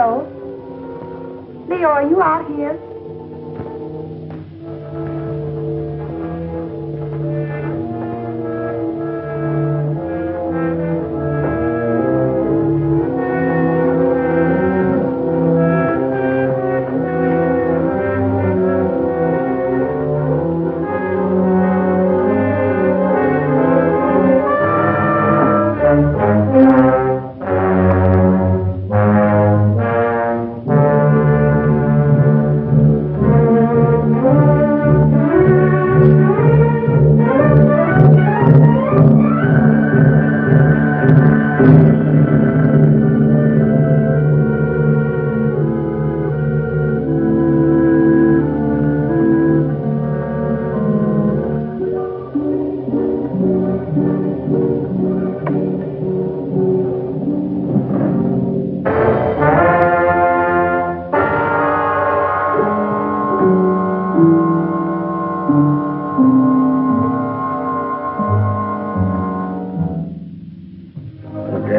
Leo? Leo, are you out here?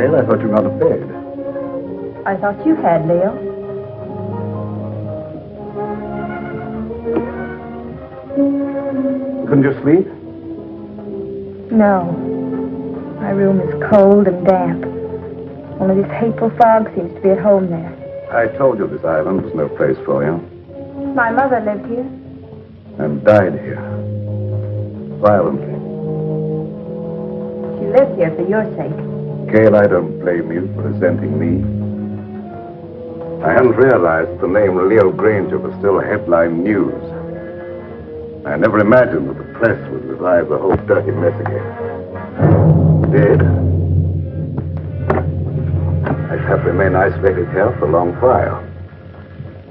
I thought you were out of bed. I thought you had, Leo. Couldn't you sleep? No. My room is cold and damp. Only this hateful fog seems to be at home there. I told you this island was no place for you. My mother lived here. And died here. Violently. She lived here for your sake. Gail, I don't blame you for resenting me. I hadn't realized the name Leo Granger was still headline news. I never imagined that the press would revive the whole dirty mess again. Did? I shall remain isolated here for a long while.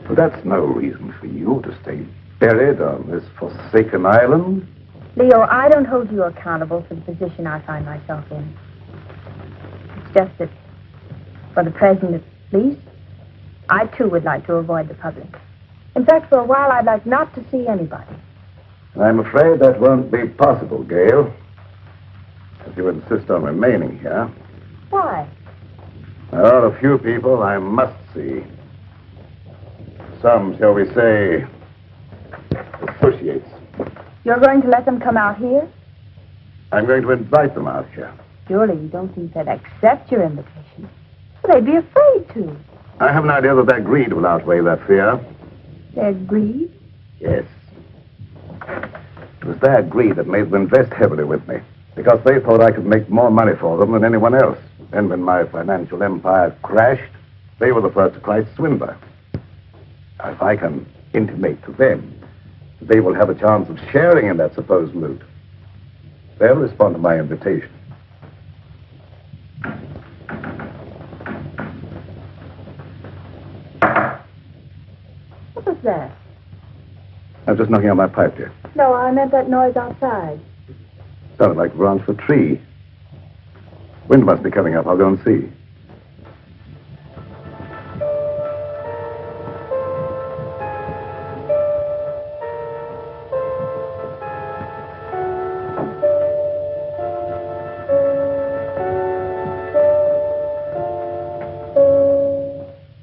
But that's no reason for you to stay buried on this forsaken island. Leo, I don't hold you accountable for the position I find myself in. It's just that, for the present at least, I too would like to avoid the public. In fact, for a while, I'd like not to see anybody. I'm afraid that won't be possible, Gail. If you insist on remaining here. Why? There are a few people I must see. Some, shall we say, associates. You're going to let them come out here? I'm going to invite them out here. Surely you don't think they'd accept your invitation. Well, they'd be afraid to. I have an idea that their greed will outweigh that fear. Their greed? Yes. It was their greed that made them invest heavily with me, because they thought I could make more money for them than anyone else. And when my financial empire crashed, they were the first to cry swindler. If I can intimate to them that they will have a chance of sharing in that supposed loot, they'll respond to my invitation. What was that? I was just knocking on my pipe, dear. No, I meant that noise outside. Sounded like the branch of a tree. Wind must be coming up. I'll go and see.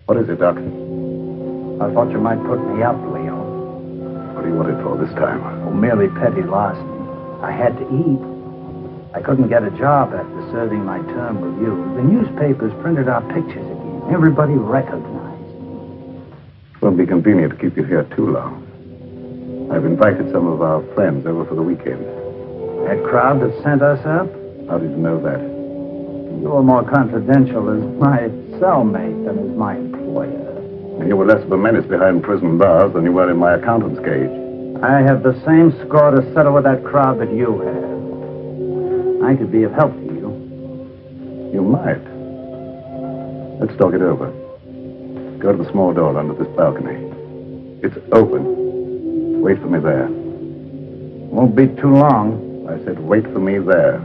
What is it, Doc? I thought you might put me up, Leo. What do you want it for this time? Oh, merely petty larceny. I had to eat. I couldn't get a job after serving my term with you. The newspapers printed our pictures again. Everybody recognized me. It won't be convenient to keep you here too long. I've invited some of our friends over for the weekend. That crowd that sent us up? How did you know that? You were more confidential as my cellmate than as my employer. And you were less of a menace behind prison bars than you were in my accountant's cage. I have the same score to settle with that crowd that you have. I could be of help to you. You might. Let's talk it over. Go to the small door under this balcony. It's open. Wait for me there. Won't be too long. I said wait for me there.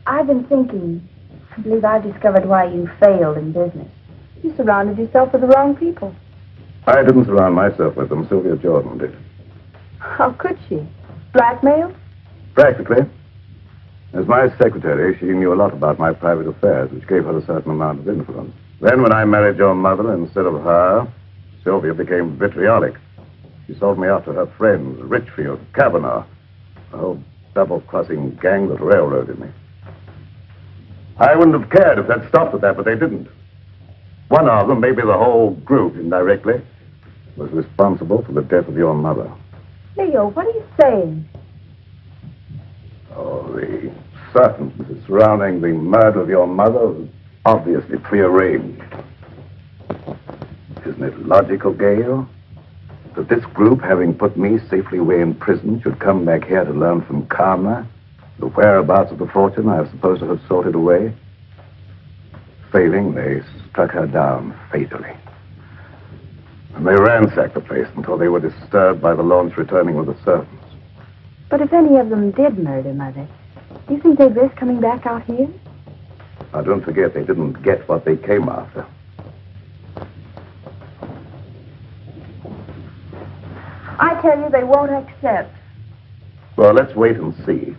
I've been thinking, I believe I've discovered why you failed in business. You surrounded yourself with the wrong people. I didn't surround myself with them. Sylvia Jordan did. How could she? Blackmail? Practically. As my secretary, she knew a lot about my private affairs, which gave her a certain amount of influence. Then when I married your mother instead of her, Sylvia became vitriolic. She sold me out to her friends, Richfield, Kavanaugh, a whole double-crossing gang that railroaded me. I wouldn't have cared if they'd stopped at that, but they didn't. One of them, maybe the whole group indirectly, was responsible for the death of your mother. Leo, what are you saying? Oh, the circumstances surrounding the murder of your mother was obviously prearranged. Isn't it logical, Gail, that this group, having put me safely away in prison, should come back here to learn from Karma the whereabouts of the fortune I was supposed to have sorted away? Failing, they struck her down fatally. And they ransacked the place until they were disturbed by the launch returning with the servants. But if any of them did murder Mother, do you think they'd risk coming back out here? Now, don't forget, they didn't get what they came after. I tell you, they won't accept. Well, let's wait and see.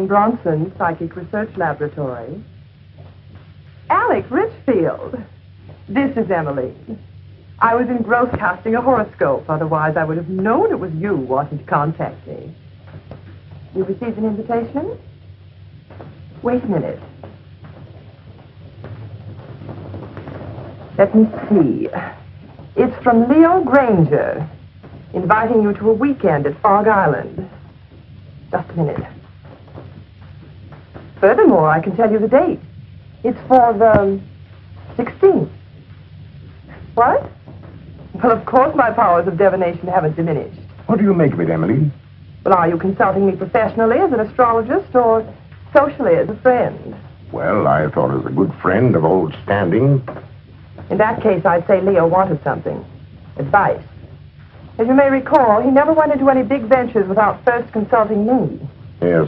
Bronson, Psychic Research Laboratory. Alec Richfield. This is Emily. I was engrossed casting a horoscope. Otherwise, I would have known it was you wanting to contact me. You received an invitation? Wait a minute. Let me see. It's from Leo Granger, inviting you to a weekend at Fog Island. Just a minute. Furthermore, I can tell you the date. It's for the 16th. What? Well, of course my powers of divination haven't diminished. What do you make of it, Emily? Well, are you consulting me professionally as an astrologist or socially as a friend? Well, I thought as a good friend of old standing. In that case, I'd say Leo wanted something. Advice. As you may recall, he never went into any big ventures without first consulting me. Yes.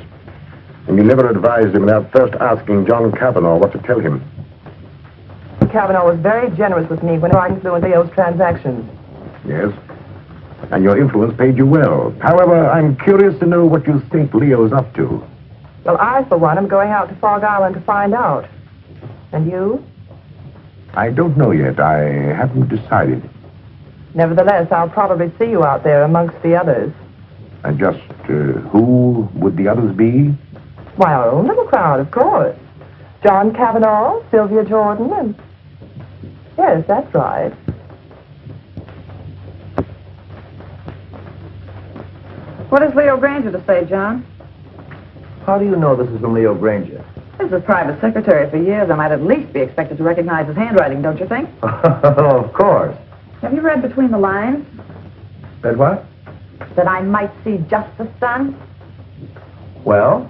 And you never advised him without first asking John Kavanaugh what to tell him. Kavanaugh was very generous with me when I influenced Leo's transactions. Yes. And your influence paid you well. However, I'm curious to know what you think Leo's up to. Well, I, for one, am going out to Fog Island to find out. And you? I don't know yet. I haven't decided. Nevertheless, I'll probably see you out there amongst the others. And just who would the others be? Why, our own little crowd, of course. John Kavanaugh, Sylvia Jordan, and... Yes, that's right. What has Leo Granger to say, John? How do you know this is from Leo Granger? As a private secretary for years, I might at least be expected to recognize his handwriting, don't you think? Of course. Have you read between the lines? Read what? That I might see justice done? Well?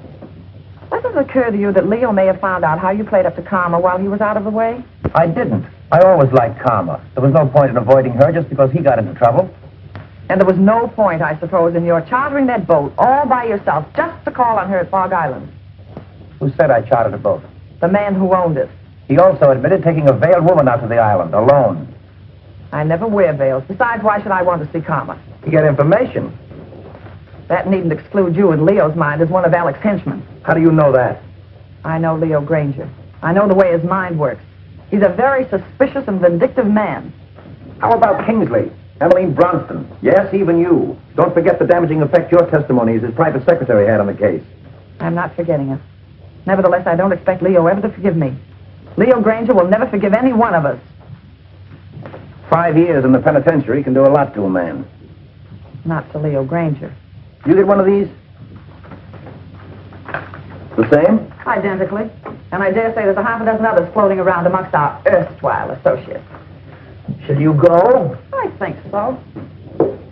Does it occur to you that Leo may have found out how you played up to Karma while he was out of the way? I didn't. I always liked Karma. There was no point in avoiding her just because he got into trouble. And there was no point, I suppose, in your chartering that boat all by yourself just to call on her at Fog Island. Who said I chartered a boat? The man who owned it. He also admitted taking a veiled woman out to the island, alone. I never wear veils. Besides, why should I want to see Karma? To get information. That needn't exclude you in Leo's mind as one of Alec's henchmen. How do you know that? I know Leo Granger. I know the way his mind works. He's a very suspicious and vindictive man. How about Kingsley? Emmeline Bronston. Yes, even you. Don't forget the damaging effect your testimony as his private secretary had on the case. I'm not forgetting it. Nevertheless, I don't expect Leo ever to forgive me. Leo Granger will never forgive any one of us. 5 years in the penitentiary can do a lot to a man. Not to Leo Granger. You get one of these? The same? Identically. And I dare say there's a half a dozen others floating around amongst our erstwhile associates. Should you go? I think so.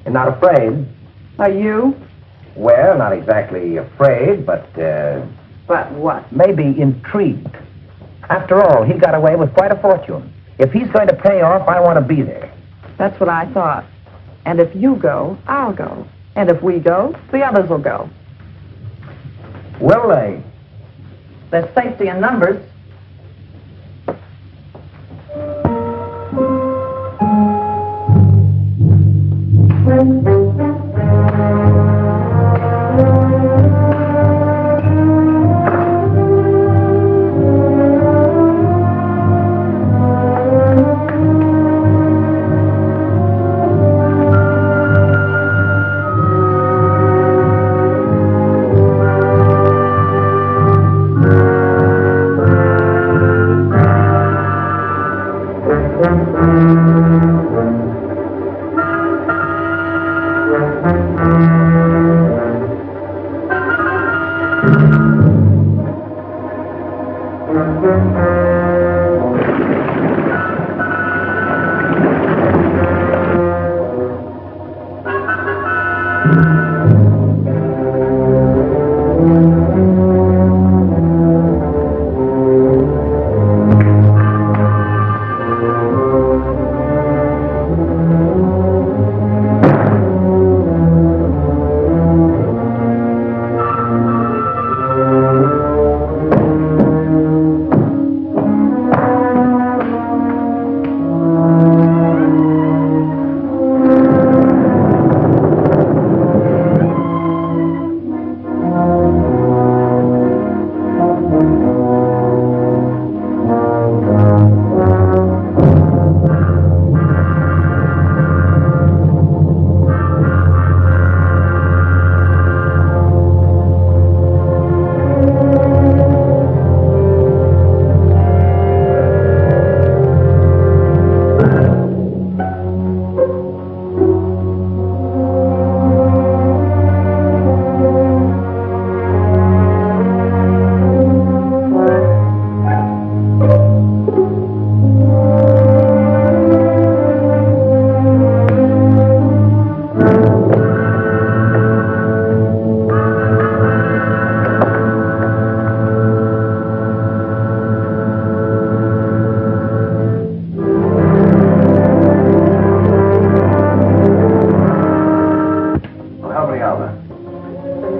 You're not afraid? Are you? Well, not exactly afraid, but, But what? maybe intrigued. After all, he got away with quite a fortune. If he's going to pay off, I want to be there. That's what I thought. And if you go, I'll go. And if we go, the others will go. Will they? There's safety in numbers.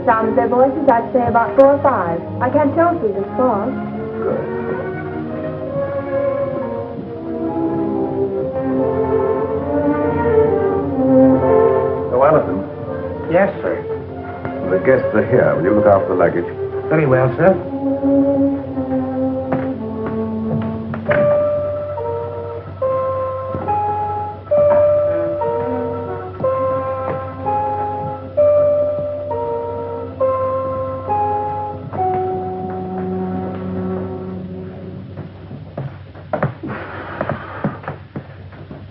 Sound of their voices, I'd say about 4 or 5. I can't tell through this fog. So, Allison, Yes, sir. the guests are here. Will you look after the luggage? Very well, sir.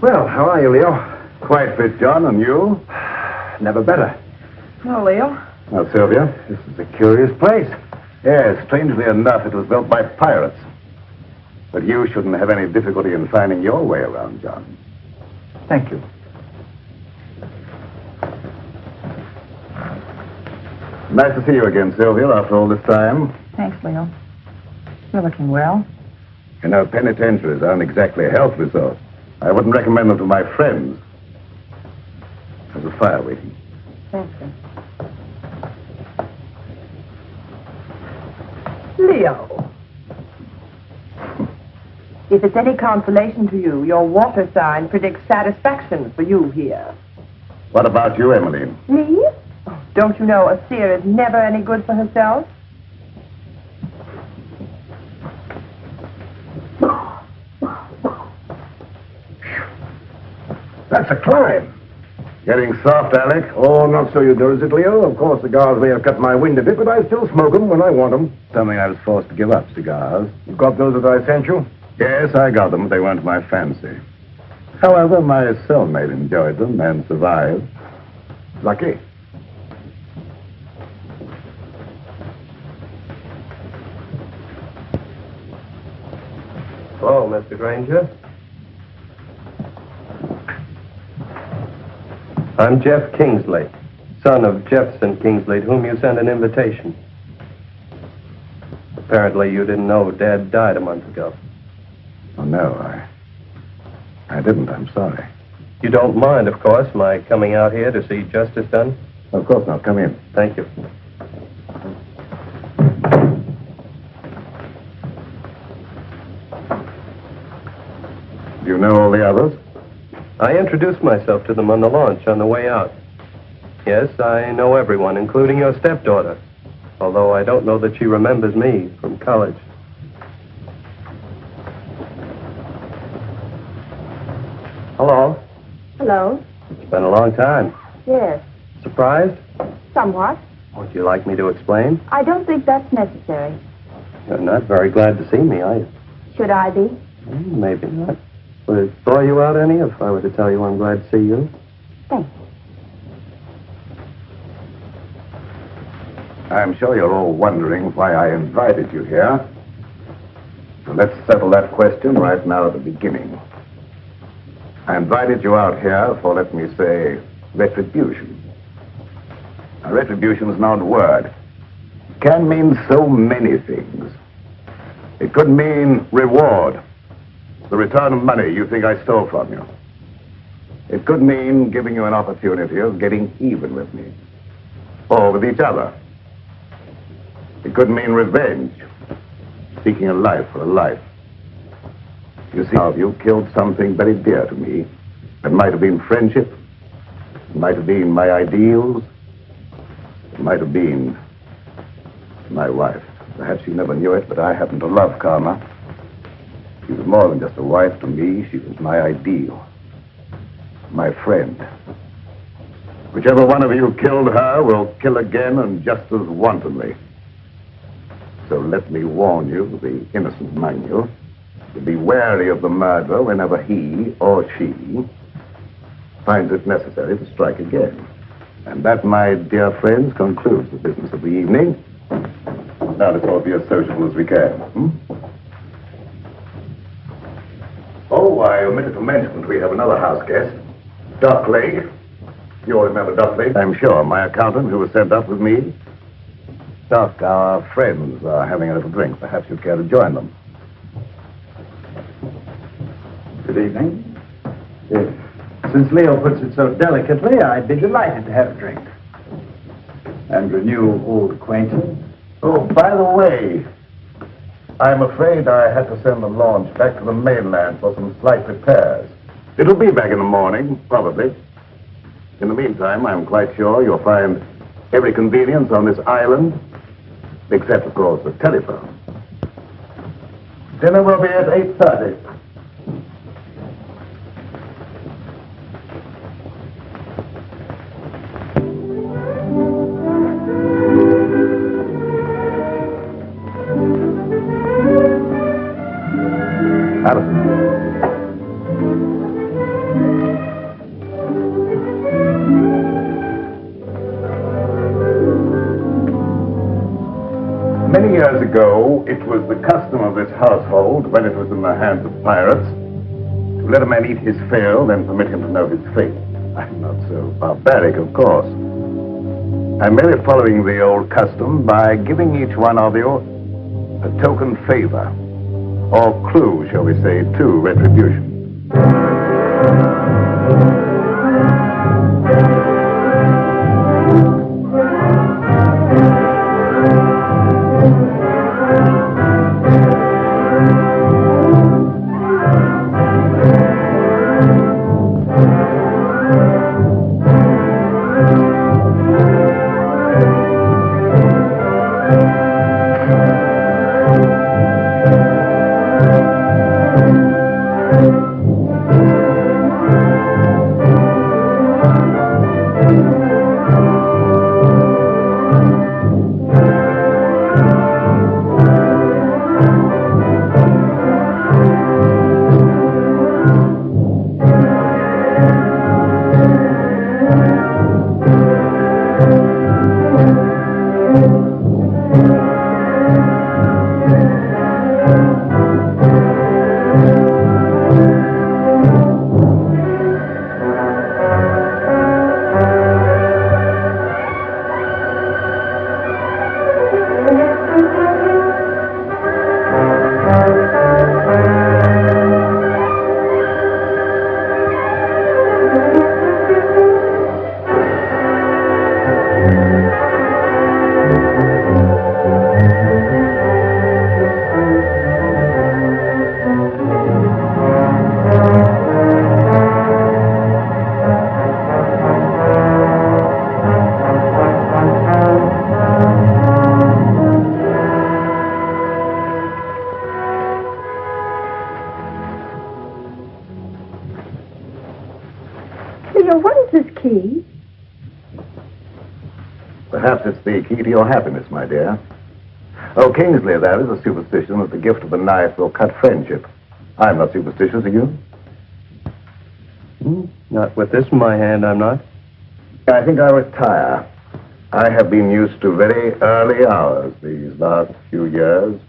Well, how are you, Leo? Quite fit, John, and you? Never better. No, Leo. Now, Sylvia, this is a curious place. Yes, strangely enough, it was built by pirates. But you shouldn't have any difficulty in finding your way around, John. Thank you. Nice to see you again, Sylvia, after all this time. Thanks, Leo. You're looking well. You know, penitentiaries aren't exactly a health resort. I wouldn't recommend them to my friends. There's a fire waiting. Thank you. Leo. If it's any consolation to you, your water sign predicts satisfaction for you here. What about you, Emmeline? Me? Oh, don't you know a seer is never any good for herself? That's a climb. Getting soft, Alec? Oh, not so Eudorizit, Leo. Of course, cigars may have cut my wind a bit, but I still smoke them when I want them. Tell me I was forced to give up cigars. You got those that I sent you? Yes, I got them. They weren't my fancy. However, my cellmate enjoyed them and survived. Lucky. Hello, Mr. Granger. I'm Jeff Kingsley, son of Jefferson Kingsley, to whom you sent an invitation. Apparently you didn't know Dad died a month ago. Oh, no, I didn't. I'm sorry. You don't mind, of course, my coming out here to see justice done? Of course not. Come in. Thank you. Do you know all the others? I introduced myself to them on the launch on the way out. Yes, I know everyone, including your stepdaughter, although I don't know that she remembers me from college. Hello. Hello. It's been a long time. Yes. Surprised? Somewhat. Would you like me to explain? I don't think that's necessary. You're not very glad to see me, are you? Should I be? Maybe not. Would it bore you out any if I were to tell you I'm glad to see you? Thanks. I'm sure you're all wondering why I invited you here. So let's settle that question right now at the beginning. I invited you out here for, let me say, retribution. Now, retribution is an odd word. It can mean so many things. It could mean reward, the return of money you think I stole from you. It could mean giving you an opportunity of getting even with me, or with each other. It could mean revenge, seeking a life for a life. You see, how you killed something very dear to me. It might have been friendship, it might have been my ideals, it might have been my wife. Perhaps you never knew it, but I happen to love Karma. She was more than just a wife to me. She was my ideal, my friend. Whichever one of you killed her will kill again and just as wantonly. So let me warn you, the innocent among you, to be wary of the murderer whenever he or she finds it necessary to strike again. And that, my dear friends, concludes the business of the evening. Now let's all be as sociable as we can. Oh, I omitted to mention that we have another house guest, Doc Lake. You all remember Doc Lake? I'm sure. My accountant who was sent up with me. Doc, our friends are having a little drink. Perhaps you'd care to join them. Good evening. Since Leo puts it so delicately, I'd be delighted to have a drink. And renew old acquaintance. Oh, by the way, I'm afraid I had to send the launch back to the mainland for some slight repairs. It'll be back in the morning, probably. In the meantime, I'm quite sure you'll find every convenience on this island, except, of course, the telephone. Dinner will be at 8:30. Many years ago, it was the custom of this household, when it was in the hands of pirates, to let a man eat his fill, then permit him to know his fate. I'm not so barbaric, of course. I'm merely following the old custom by giving each one of you a token favor, or clue, shall we say, to retribution. Leo, what is this key? Perhaps it's the key to your happiness, my dear. Occasionally there is a superstition that the gift of a knife will cut friendship. I'm not superstitious, are you? Not with this in my hand, I'm not. I think I'll retire. I have been used to very early hours these last few years.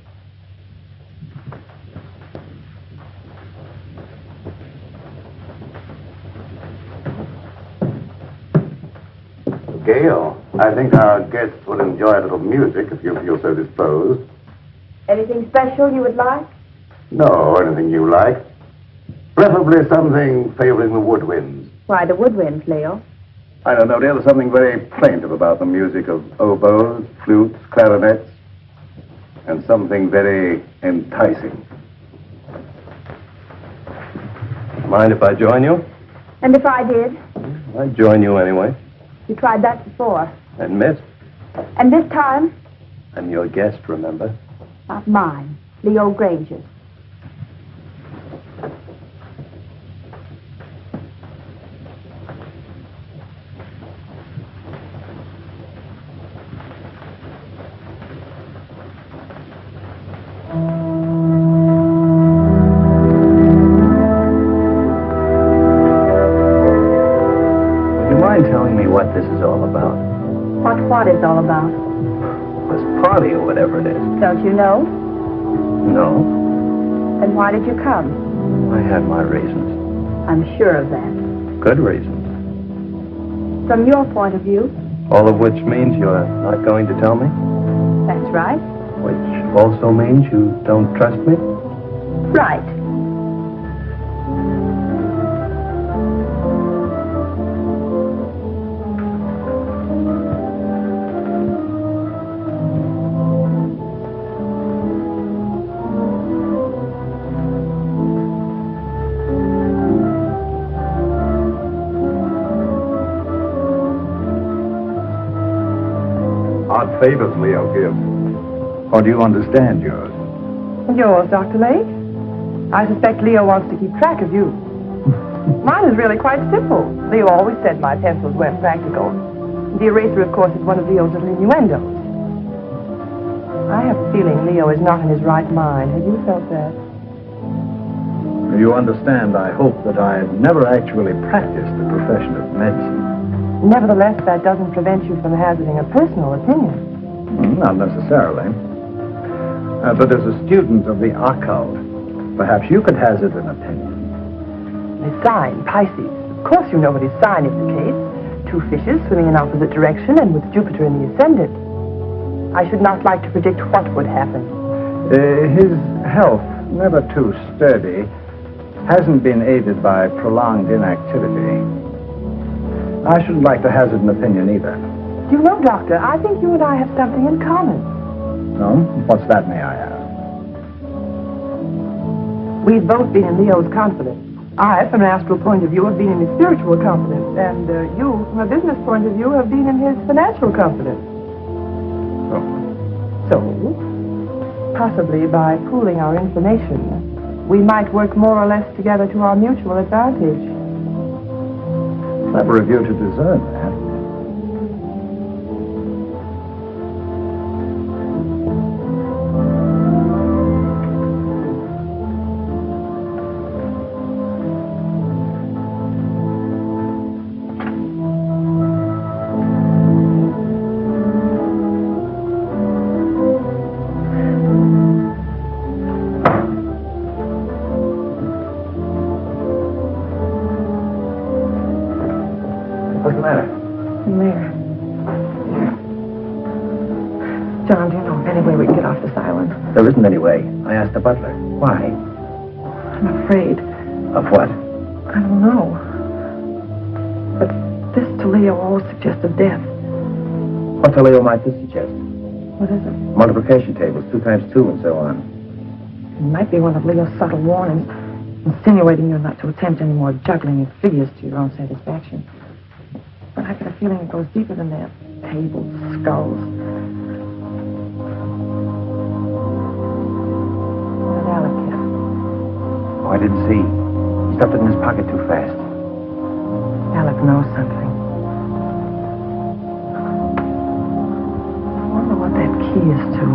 Gail, I think our guests will enjoy a little music if you feel so disposed. Anything special you would like? No, anything you like. Preferably something favoring the woodwinds. Why, the woodwinds, Leo. I don't know, dear, there's something very plaintive about the music of oboes, flutes, clarinets, and something very enticing. Mind if I join you? And if I did? I'd join you anyway. You tried that before. And missed. And this time? I'm your guest, remember? Not mine. Leo Granger. Telling me what this is all about. What is all about? This party or whatever it is. Don't you know? No, Then why did you come? I had my reasons. I'm sure of that. Good reasons. From your point of view, All of which means you're not going to tell me? that's right. Which also means you don't trust me? Right. Odd favors Leo gives. Or do you understand yours? Yours, Dr. Lake? I suspect Leo wants to keep track of you. Mine is really quite simple. Leo always said my pencils weren't practical. The eraser, of course, is one of Leo's little innuendos. I have a feeling Leo is not in his right mind. Have you felt that? You understand, I hope that I never actually practiced the profession of medicine. Nevertheless, that doesn't prevent you from hazarding a personal opinion. Not necessarily. But as a student of the occult, perhaps you could hazard an opinion. His sign, Pisces. Of course you know what his sign indicates. Two fishes swimming in opposite direction and with Jupiter in the ascendant. I should not like to predict what would happen. His health, never too sturdy, hasn't been aided by prolonged inactivity. I shouldn't like to hazard an opinion either. You know, Doctor, I think you and I have something in common. No? What's that, may I ask? We've both been in Leo's confidence. I, from an astral point of view, have been in his spiritual confidence, and you, from a business point of view, have been in his financial confidence. Oh. So, possibly by pooling our information, we might work more or less together to our mutual advantage. Clever of you to discern that. What's the matter? Mayor. John, do you know of any way we can get off this island? There isn't any way. I asked the butler. Why? I'm afraid. Of what? I don't know. But this to Leo always suggested death. What to Leo might this suggest? What is it? Multiplication tables, 2 times 2 and so on. It might be one of Leo's subtle warnings, insinuating you're not to attempt any more juggling of figures to your own satisfaction. But I get a feeling it goes deeper than that. Tables, skulls. What did Alec get? Oh, I didn't see. He stuffed it in his pocket too fast. Alec must know something. I wonder what that key is to.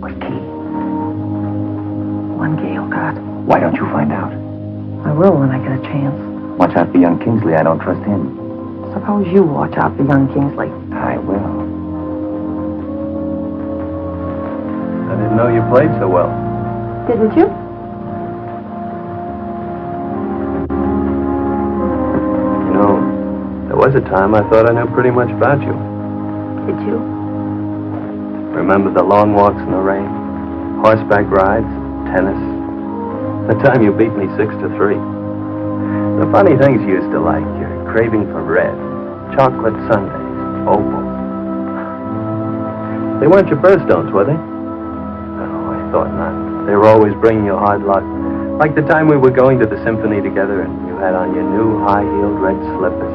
What key? One Gail got. Why don't you find out? I will when I get a chance. Watch out for young Kingsley. I don't trust him. Suppose you watch out for young Kingsley. I will. I didn't know you played so well. Didn't you? You know, there was a time I thought I knew pretty much about you. Did you? Remember the long walks in the rain, horseback rides, tennis. The time you beat me 6-3. The funny things you used to like, your craving for red, chocolate sundaes, opals. They weren't your birthstones, were they? Oh, I thought not. They were always bringing you hard luck. Like the time we were going to the symphony together and you had on your new high-heeled red slippers.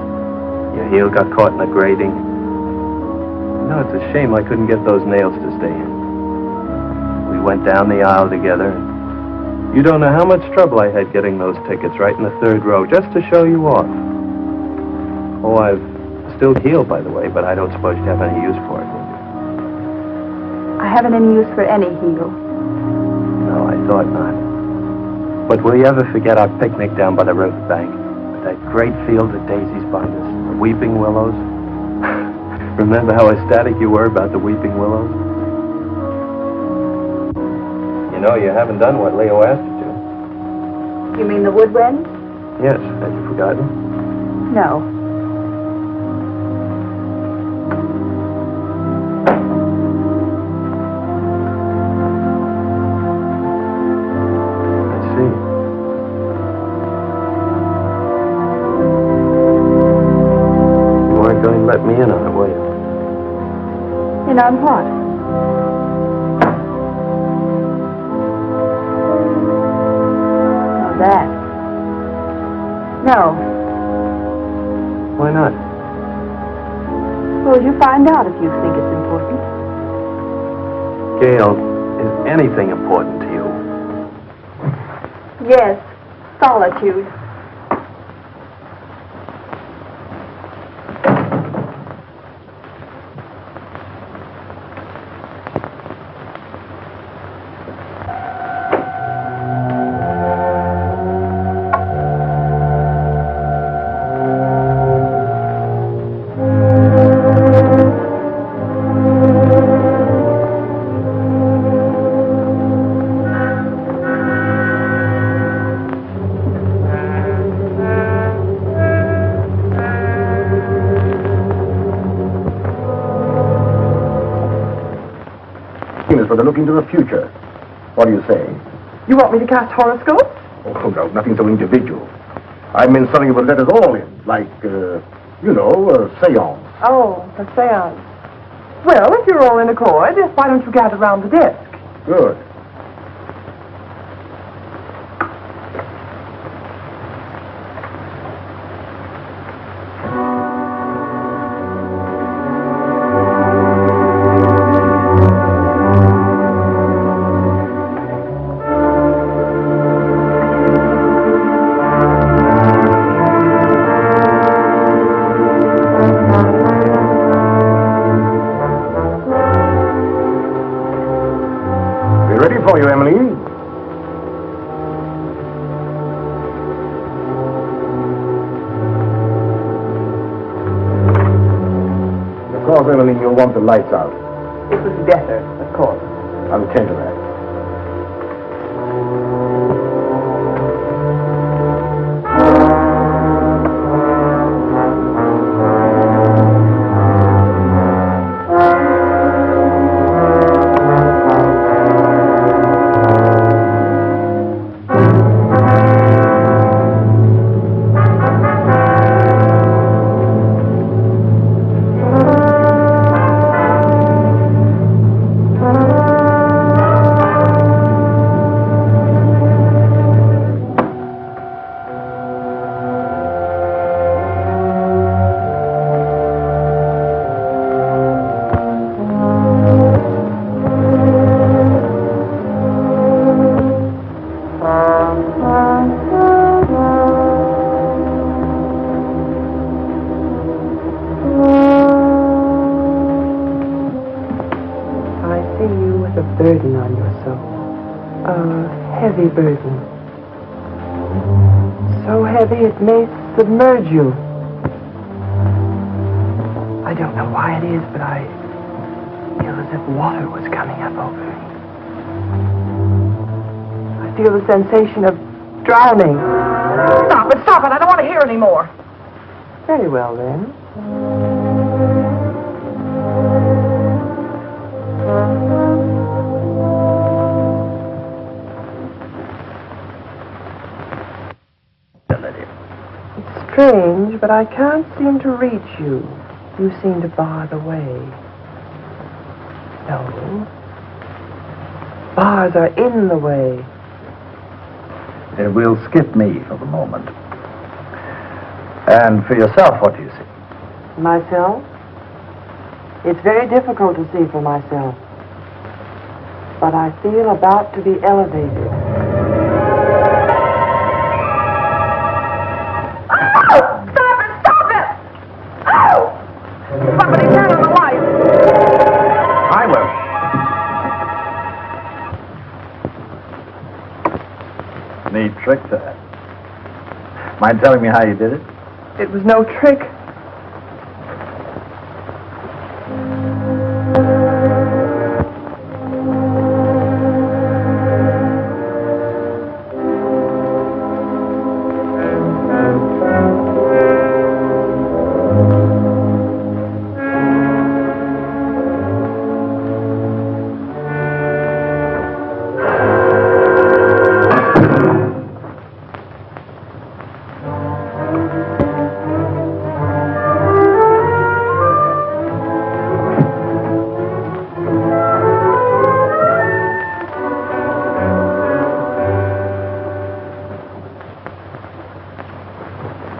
Your heel got caught in the grating. You know, it's a shame I couldn't get those nails to stay in. We went down the aisle together. And you don't know how much trouble I had getting those tickets right in the third row just to show you off. Oh, I've still healed, by the way, but I don't suppose you have any use for it, would you? I haven't any use for any heel. No, I thought not. But will you ever forget our picnic down by the riverbank? With that great field of daisies behind us, the weeping willows? Remember how ecstatic you were about the weeping willows? You know, you haven't done what Leo asked you to. You mean the woodwind? Yes, had you forgotten? No. I see. You weren't going to let me in on it, were you? And on what? That. No. Why not? Suppose you find out if you think it's important. Gail, is anything important to you? Yes. Solitude. Is for the look into the future. What do you say? You want me to cast horoscopes? Oh, no, nothing so individual. I meant something that would let us all in, like, a seance. Oh, a seance. Well, if you're all in accord, why don't you gather round the desk? Good. For you, Emily. Of course, Emily, you'll want the lights out. It was better, of course. I'll attend to that. burden on your soul. A heavy burden. So heavy it may submerge you. I don't know why it is, but I feel as if water was coming up over me. I feel the sensation of drowning. Stop it, I don't want to hear any more. Very well, then. It's strange, but I can't seem to reach you. You seem to bar the way. No. Bars are in the way. We'll skip me for the moment. And for yourself, what do you see? Myself? It's very difficult to see for myself. But I feel about to be elevated. Oh! Stop it! Oh! Somebody turn on the light. I will. Neat trick, that. Mind telling me how you did it? It was no trick.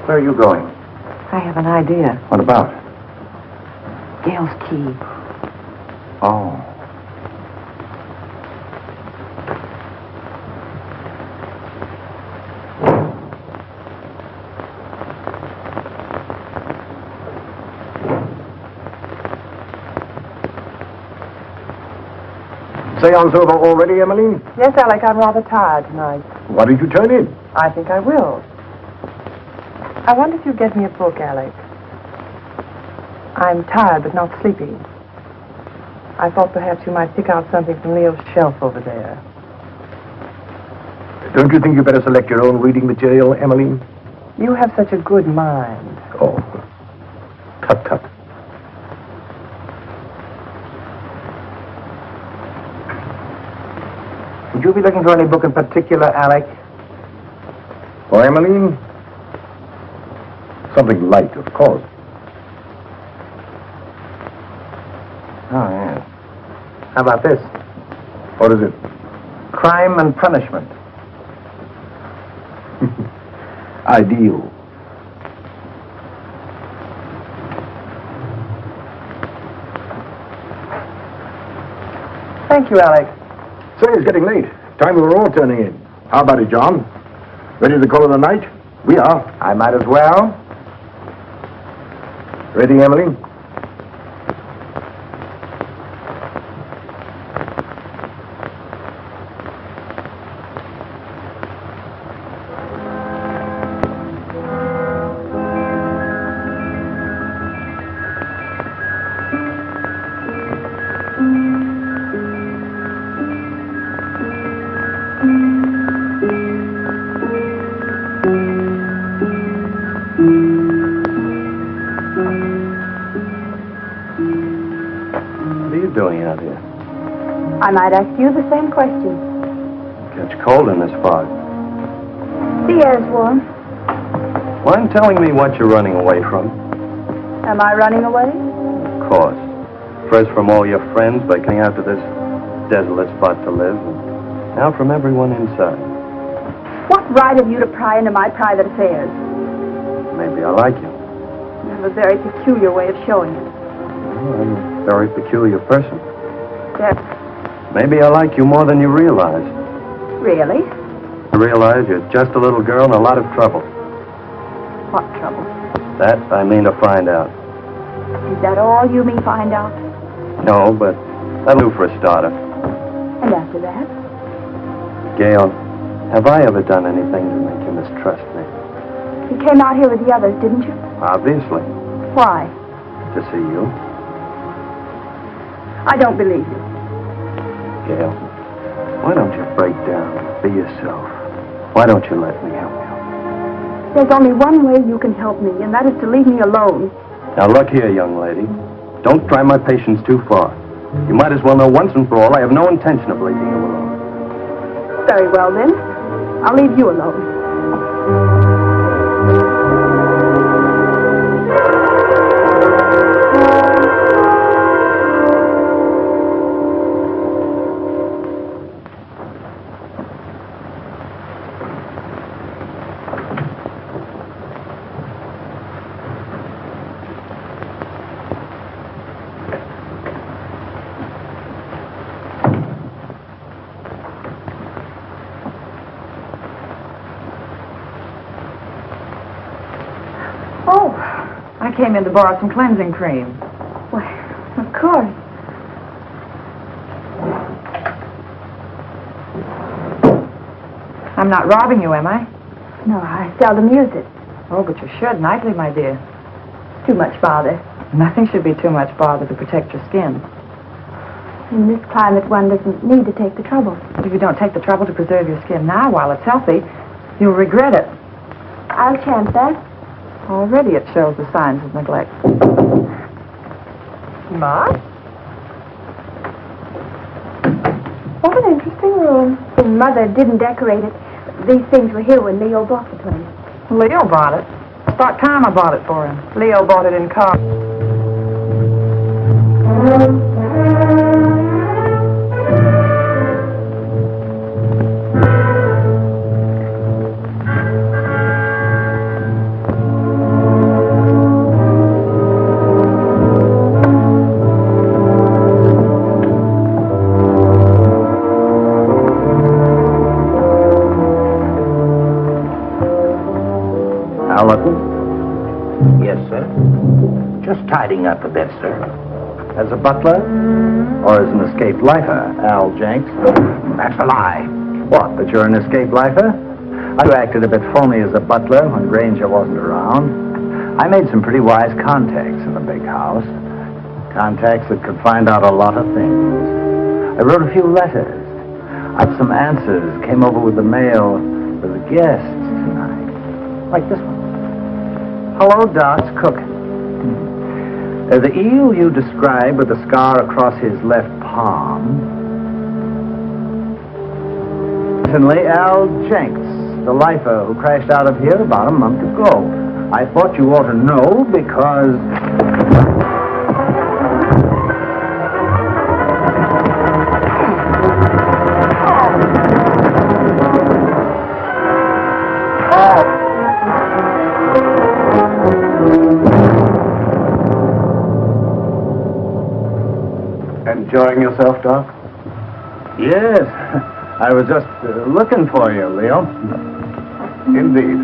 Where are you going? I have an idea. What about? Gail's key. Oh. Seance over already, Emmeline? Yes, Alec, I'm rather tired tonight. Why did you turn in? I think I will. I wonder if you'd get me a book, Alec. I'm tired but not sleepy. I thought perhaps you might pick out something from Leo's shelf over there. Don't you think you better select your own reading material, Emmeline? You have such a good mind. Oh, tut tut. Would you be looking for any book in particular, Alec? For Emmeline? Something light, of course. Oh, yes. How about this? What is it? Crime and Punishment. Ideal. Thank you, Alec. Say, it's getting late. Time we were all turning in. How about it, John? Ready to call it a night? We are. I might as well. Ready, Emmeline? Doing out here? I might ask you the same question. Catch cold in this fog. The air's warm. Mind telling me what you're running away from? Am I running away? Of course. First from all your friends by coming out to this desolate spot to live, and now from everyone inside. What right have you to pry into my private affairs? Maybe I like you. You have a very peculiar way of showing it. Well, I'm a very peculiar person. Yes. Maybe I like you more than you realize. Really? I realize you're just a little girl in a lot of trouble. What trouble? That I mean to find out. Is that all you mean find out? No, but that'll do for a starter. And after that? Gail, have I ever done anything to make you mistrust me? You came out here with the others, didn't you? Obviously. Why? To see you. I don't believe you. Gail, why don't you break down and be yourself? Why don't you let me help you? There's only one way you can help me, and that is to leave me alone. Now look here, young lady. Don't try my patience too far. You might as well know once and for all I have no intention of leaving you alone. Very well, then. I'll leave you alone. I came in to borrow some cleansing cream. Why, of course. I'm not robbing you, am I? No, I seldom use it. Oh, but you should nightly, my dear. Too much bother. Nothing should be too much bother to protect your skin. In this climate, one doesn't need to take the trouble. But if you don't take the trouble to preserve your skin now while it's healthy, you'll regret it. I'll chance that. Already it shows the signs of neglect. Ma? What an interesting room. Your mother didn't decorate it. These things were here when Leo bought the place. Leo bought it. I thought Karma bought it for him. Leo bought it in car. Yes, sir. Just tidying up a bit, sir. As a butler? Or as an escaped lifer, Al Jenks? That's a lie. What, that you're an escaped lifer? I acted a bit phony as a butler when Granger wasn't around. I made some pretty wise contacts in the big house. Contacts that could find out a lot of things. I wrote a few letters. I've some answers. Came over with the mail for the guests tonight. Like this one. Hello, Doc's cooking. The eel you described with the scar across his left palm. Certainly Al Jenks, the lifer who crashed out of here about a month ago. I thought you ought to know because... Enjoying yourself, Doc? Yes, I was just looking for you, Leo. Indeed.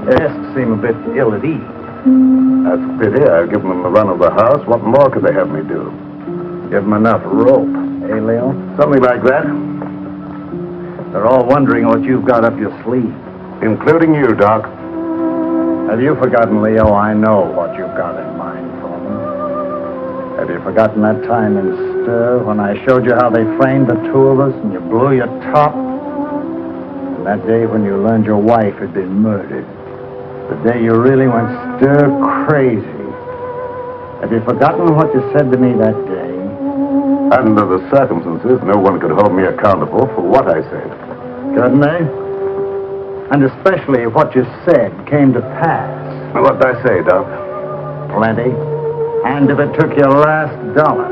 Guests seem a bit ill at ease. That's a pity. I've given them the run of the house. What more could they have me do? Give them enough rope, eh, Leo? Something like that. They're all wondering what you've got up your sleeve. Including you, Doc. Have you forgotten, Leo? I know what you've got in mind for them. Have you forgotten that time in Stir when I showed you how they framed the two of us and you blew your top? And that day when you learned your wife had been murdered. The day you really went stir crazy. Have you forgotten what you said to me that day? Under the circumstances, no one could hold me accountable for what I said. Couldn't they? And especially if what you said came to pass. What'd I say, Doc? Plenty. And if it took your last dollar.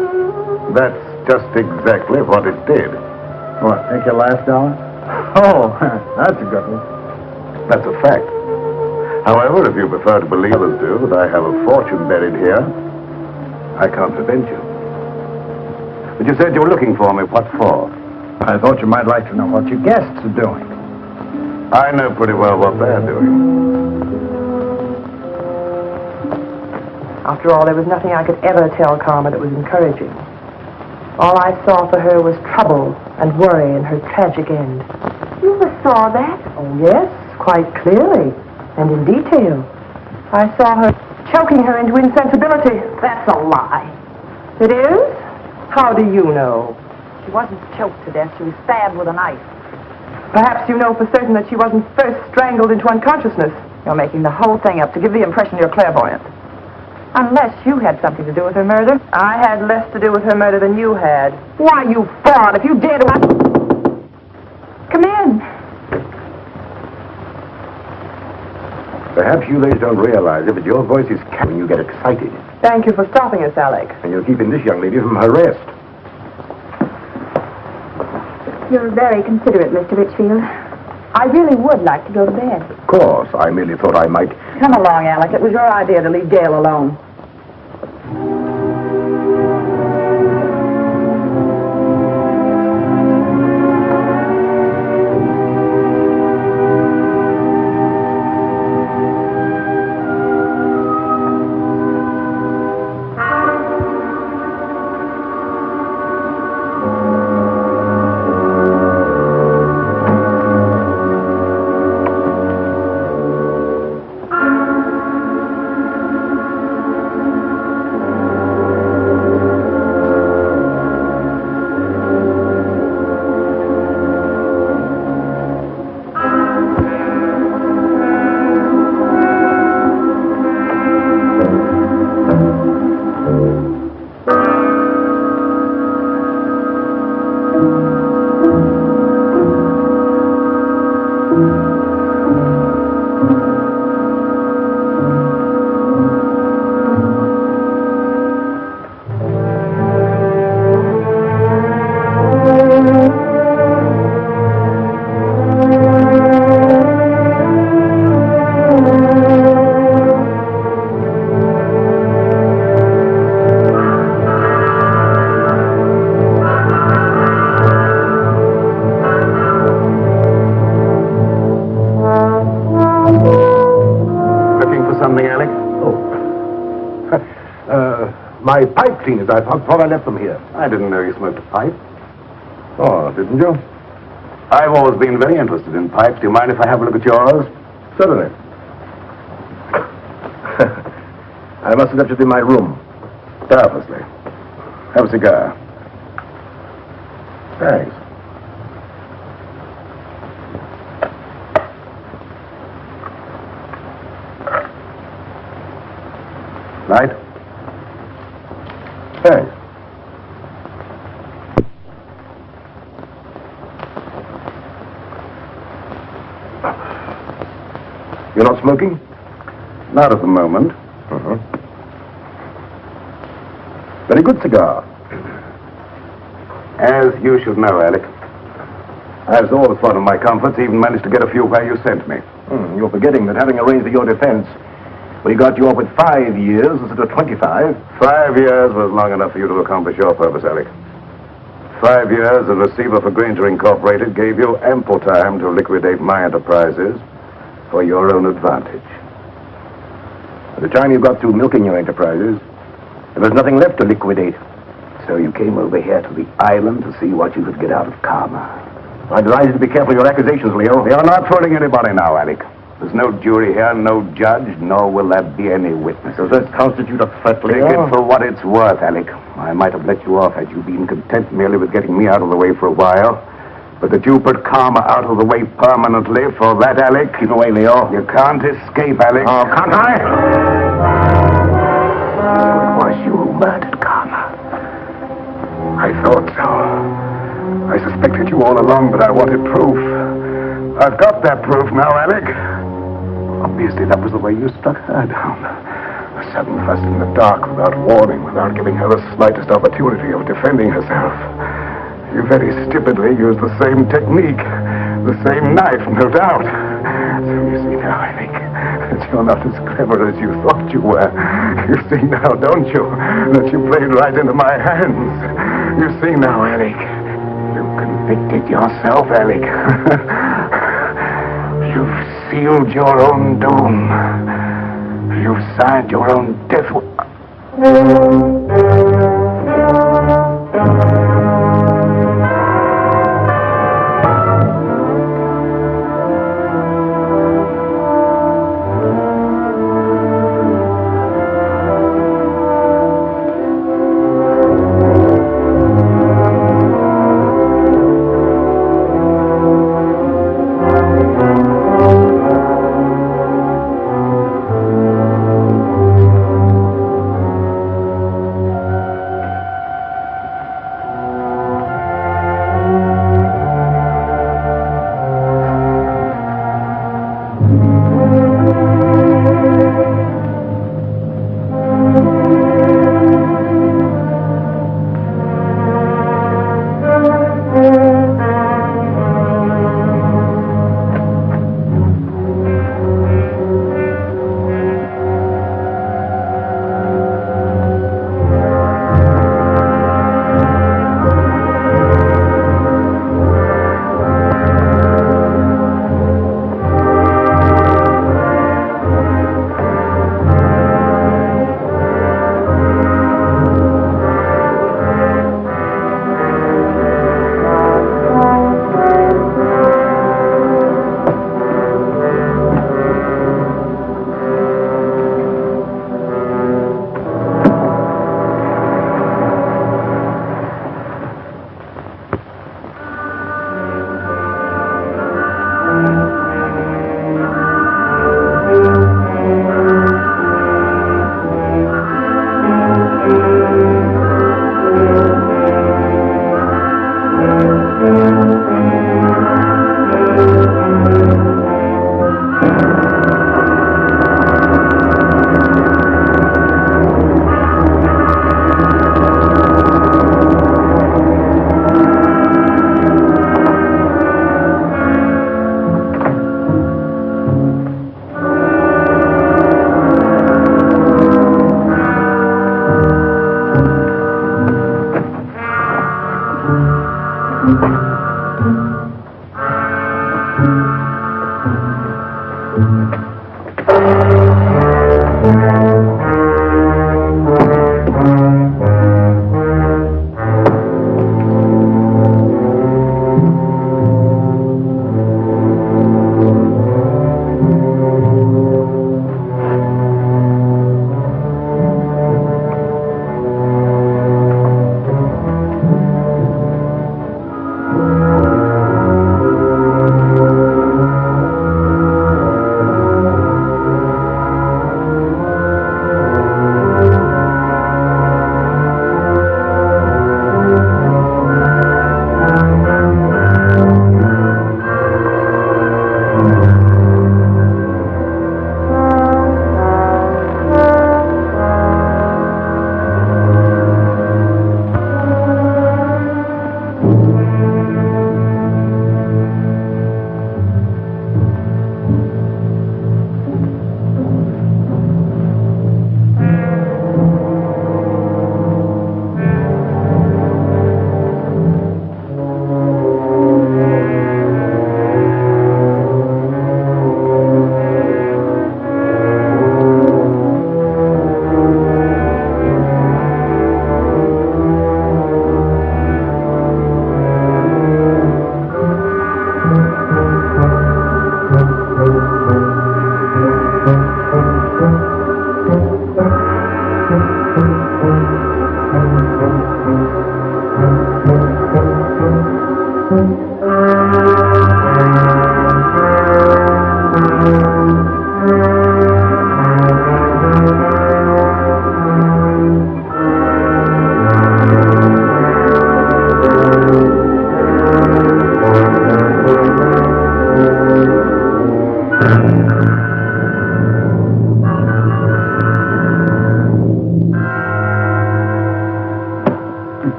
That's just exactly what it did. What, take your last dollar? Oh, that's a good one. That's a fact. However, if you prefer to believe as do that I have a fortune buried here, I can't prevent you. But you said you were looking for me. What for? I thought you might like to know what your guests are doing. I know pretty well what they're doing. After all, there was nothing I could ever tell Karma that was encouraging. All I saw for her was trouble and worry and her tragic end. You saw that? Oh, yes, quite clearly and in detail. I saw her choking her into insensibility. That's a lie. It is? How do you know? She wasn't choked to death. She was stabbed with a knife. Perhaps you know for certain that she wasn't first strangled into unconsciousness. You're making the whole thing up to give the impression you're clairvoyant. Unless you had something to do with her murder. I had less to do with her murder than you had. Why, you fraud, if you dare to... Come in. Perhaps you ladies don't realize it, but your voice is when you get excited. Thank you for stopping us, Alec. And you're keeping this young lady from her rest. You're very considerate, Mr. Richfield. I really would like to go to bed. Of course, I merely thought I might... Come along, Alec. It was your idea to leave Gail alone. My pipe cleaners, I thought I left them here. I didn't know you smoked a pipe. Oh, didn't you? I've always been very interested in pipes. Do you mind if I have a look at yours? Certainly. I must have left it in my room. Purposely. Have a cigar. Thanks. Light? Thanks. You're not smoking? Not at the moment. Uh-huh. Very good cigar. As you should know, Alec. I've always thought of my comforts, even managed to get a few where you sent me. You're forgetting that having arranged for your defense, we got you off with 5 years instead of 25. 5 years was long enough for you to accomplish your purpose, Alec. 5 years as receiver for Granger Incorporated gave you ample time to liquidate my enterprises for your own advantage. By the time you got through milking your enterprises, there was nothing left to liquidate. So you came over here to the island to see what you could get out of Karma. I advise you to be careful of your accusations, Leo. You're not fooling anybody now, Alec. There's no jury here, no judge, nor will there be any witness. Does that constitute a threat, Take Leo? it for what it's worth, Alec. I might have let you off had you been content merely with getting me out of the way for a while. But that you put Karma out of the way permanently, for that, Alec... Keep away, Leo. You can't escape, Alec. Oh, can't I? It was you who murdered Karma. I thought so. I suspected you all along, but I wanted proof. I've got that proof now, Alec. Obviously, that was the way you struck her down. A sudden fuss in the dark, without warning, without giving her the slightest opportunity of defending herself. You very stupidly used the same technique, the same knife, no doubt. So you see now, Alec, that you're not as clever as you thought you were. You see now, don't you, that you played right into my hands. You see now, Alec, you convicted yourself, Alec. You've sealed your own doom. You've signed your own death.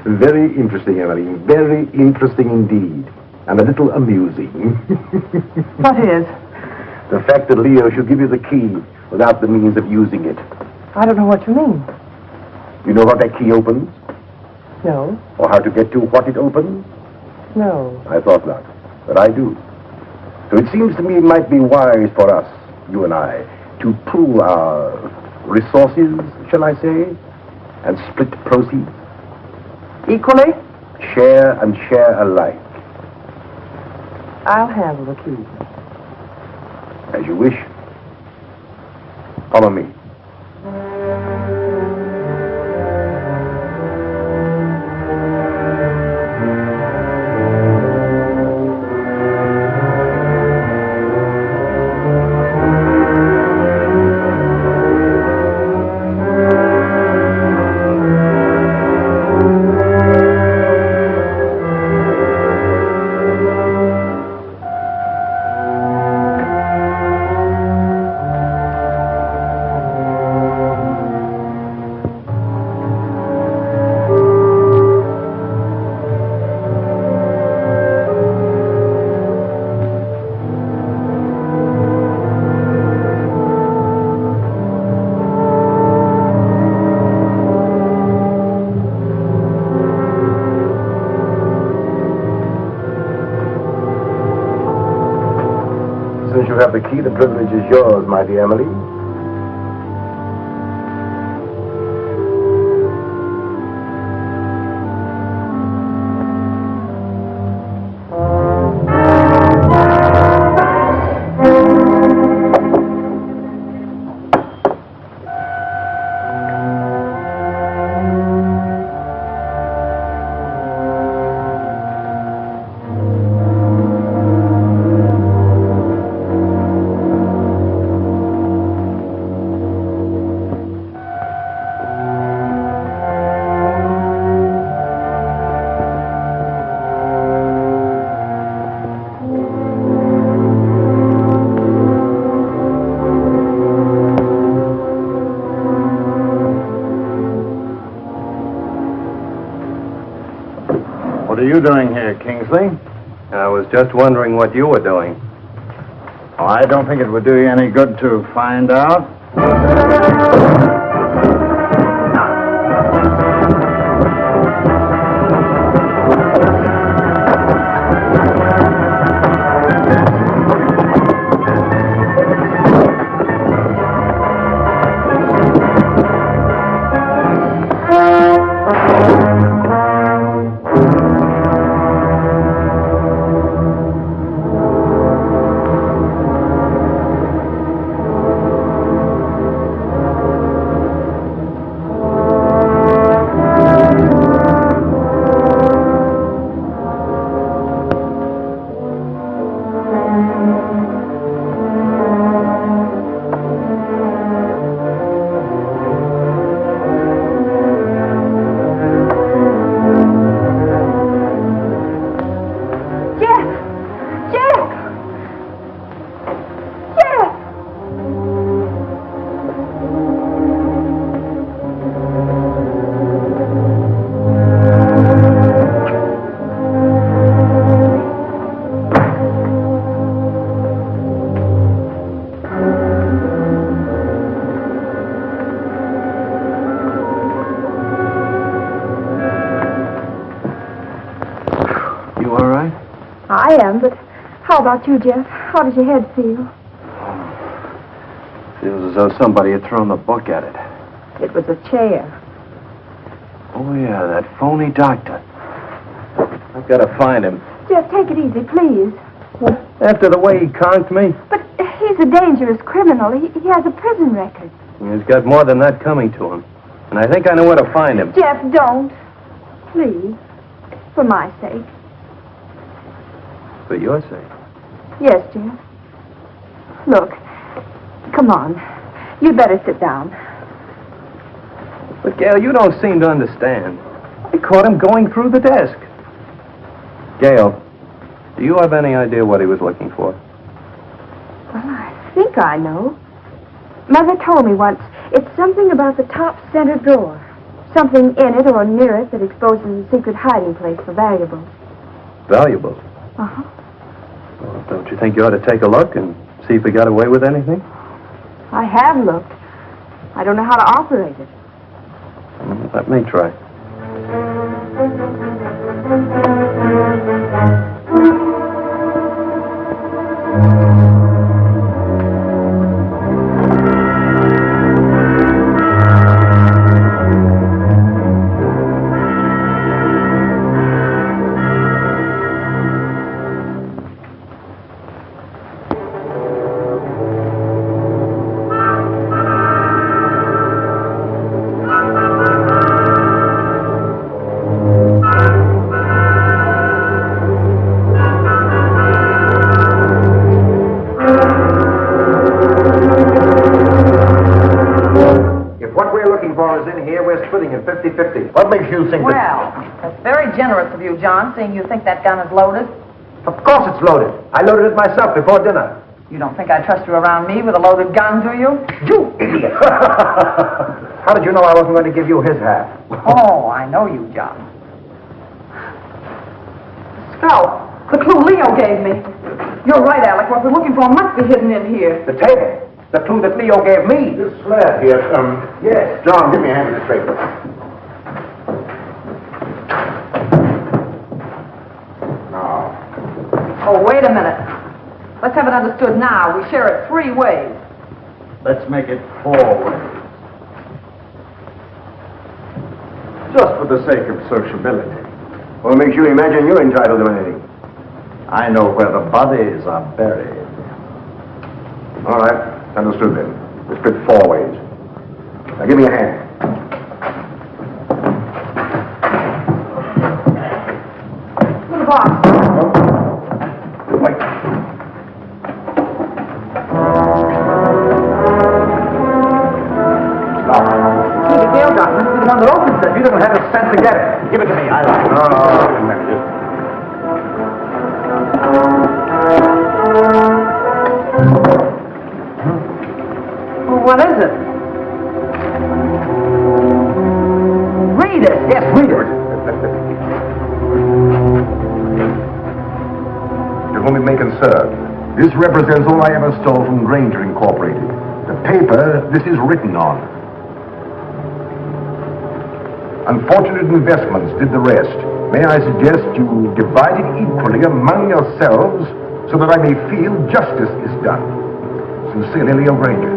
Very interesting, Emily. Very interesting indeed. And a little amusing. What is? The fact that Leo should give you the key without the means of using it. I don't know what you mean. You know what that key opens? No. Or how to get to what it opens? No. I thought not. But I do. So it seems to me it might be wise for us, you and I, to pool our resources, shall I say, and split proceeds. Equally? Share and share alike. I'll handle the key. As you wish. Follow me. Since you have the key, the privilege is yours, my dear Emily. What are you doing here, Kingsley? I was just wondering what you were doing. Oh, I don't think it would do you any good to find out. I am, but how about you, Jeff? How does your head feel? Feels as though somebody had thrown the book at it. It was a chair. Oh, yeah, that phony doctor. I've got to find him. Jeff, take it easy, please. After the way he conked me, But he's a dangerous criminal. He has a prison record. he's got more than that coming to him. And I think I know where to find him. Jeff, don't. Please. For my sake. For your sake. Yes, Jeff. Look. Come on. You'd better sit down. But, Gail, you don't seem to understand. I caught him going through the desk. Gail, do you have any idea what he was looking for? Well, I think I know. Mother told me once. It's something about the top center drawer. Something in it or near it that exposes a secret hiding place for valuables. Valuables? Uh-huh. Well, don't you think you ought to take a look and see if we got away with anything? I have looked. I don't know how to operate it. Let me try. Splitting it 50-50. What makes you think Well, that's very generous of you, John, seeing you think that gun is loaded. Of course it's loaded. I loaded it myself before dinner. You don't think I trust you around me with a loaded gun, do you? You idiot! How did you know I wasn't going to give you his half? Oh, I know you, John. Scout, the clue Leo gave me. You're right, Alec. What we're looking for must be hidden in here. The table. The clue that Leo gave me. This slab here, Yes. John, give me a hand with this paper. Now. Oh, wait a minute. Let's have it understood now. We share it 3 ways. Let's make it 4 ways. Just for the sake of sociability. What makes you imagine you're entitled to anything? I know where the bodies are buried. All right. Understood then. We're split 4 ways. Now give me a hand. To the box. Wait. See, the Gale gun must be the one that opens it. You don't have the sense to get it. Give it to me. I like it. Oh, wait a minute. What is it? Read it. Yes, read it. To whom it may concern, this represents all I ever stole from Granger Incorporated. The paper this is written on. Unfortunate investments did the rest. May I suggest you divide it equally among yourselves so that I may feel justice is done. Sincerely, Leo Granger.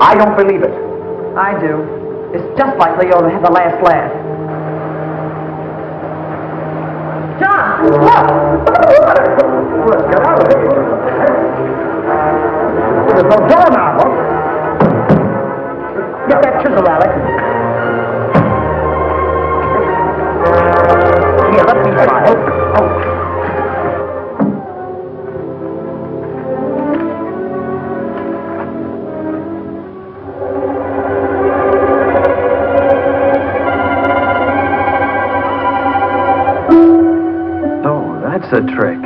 I don't believe it. I do. It's just like Leo to have the last laugh. John, look! Let's get out of here. There's no door now. Get that chisel, Alec. Here, let me try. That's a trick.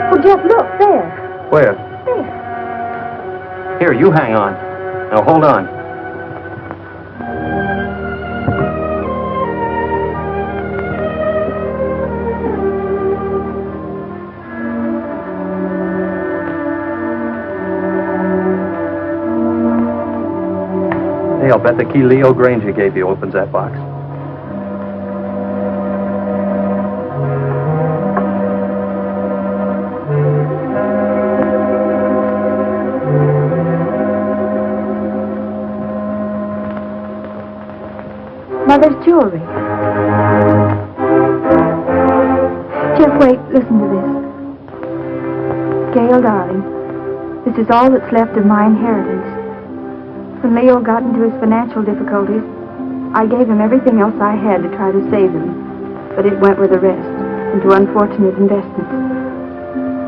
Oh, Jeff, look, there. Where? There. Here, you hang on. Now, hold on. Hey, I'll bet the key Leo Granger gave you opens that box. Mother's jewelry. Jeff, wait, listen to this. Gail, darling, this is all that's left of my inheritance. When Leo got into his financial difficulties, I gave him everything else I had to try to save him, but it went with the rest, into unfortunate investments.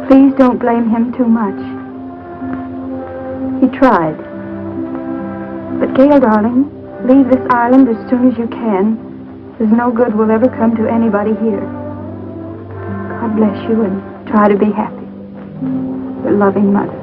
Please don't blame him too much. He tried. But Gail, darling, leave this island as soon as you can. There's no good will ever come to anybody here. God bless you and try to be happy. Your loving mother.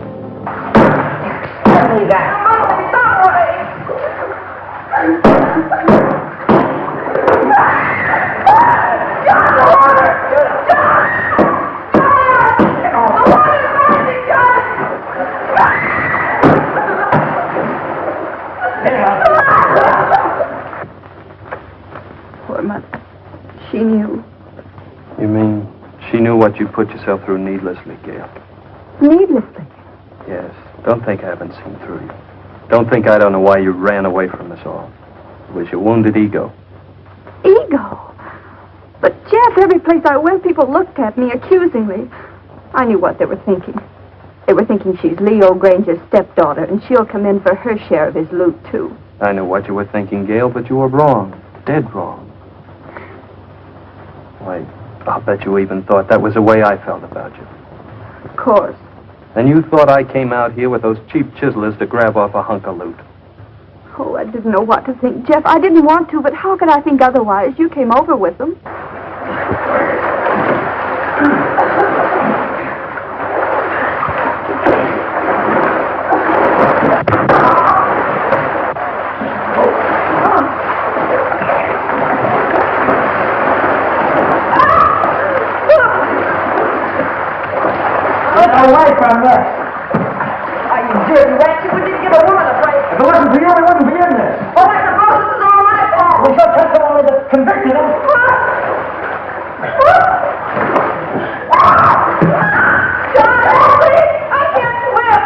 Poor mother. She knew. You mean she knew what you put yourself through needlessly, Gail? Needlessly. Yes. Don't think I haven't seen through you. Don't think I don't know why you ran away from us all. It was your wounded ego. Ego? But, Jeff, every place I went, people looked at me accusingly. I knew what they were thinking. They were thinking she's Leo Granger's stepdaughter, and she'll come in for her share of his loot, too. I know what you were thinking, Gail, but you were wrong. Dead wrong. Why, I'll bet you even thought that was the way I felt about you. Of course. And you thought I came out here with those cheap chiselers to grab off a hunk of loot. Oh, I didn't know what to think, Jeff. I didn't want to, but how could I think otherwise? You came over with them. Get away from this! Are you dirty rat? You didn't give a woman a break. If it wasn't for you, we wouldn't be in this. Oh, I suppose this is all my fault. We shall testimony that convicted him. John, help me! I can't swim.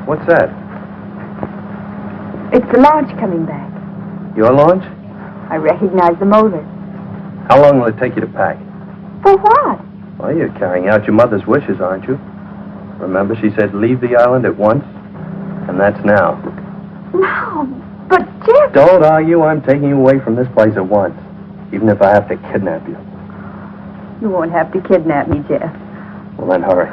What's that? It's the launch coming back. Your launch? I recognize the motor. How long will it take you to pack? For what? Well, you're carrying out your mother's wishes, aren't you? Remember, she said leave the island at once? And that's now. No, but Jeff... Don't argue. I'm taking you away from this place at once. Even if I have to kidnap you. You won't have to kidnap me, Jeff. Well, then hurry.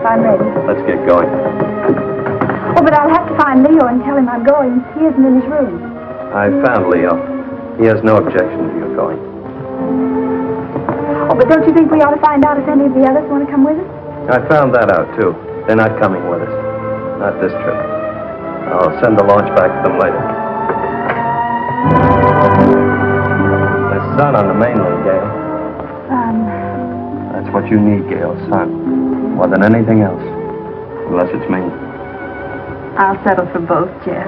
I'm ready. Let's get going. Oh, but I'll have to find Leo and tell him I'm going. He isn't in his room. I found Leo. He has no objection to you going. Oh, but don't you think we ought to find out if any of the others want to come with us? I found that out, too. They're not coming with us. Not this trip. I'll send the launch back to them later. There's sun on the mainland, Gail. That's what you need, Gail, sun. More than anything else. Unless it's me. I'll settle for both, Jeff.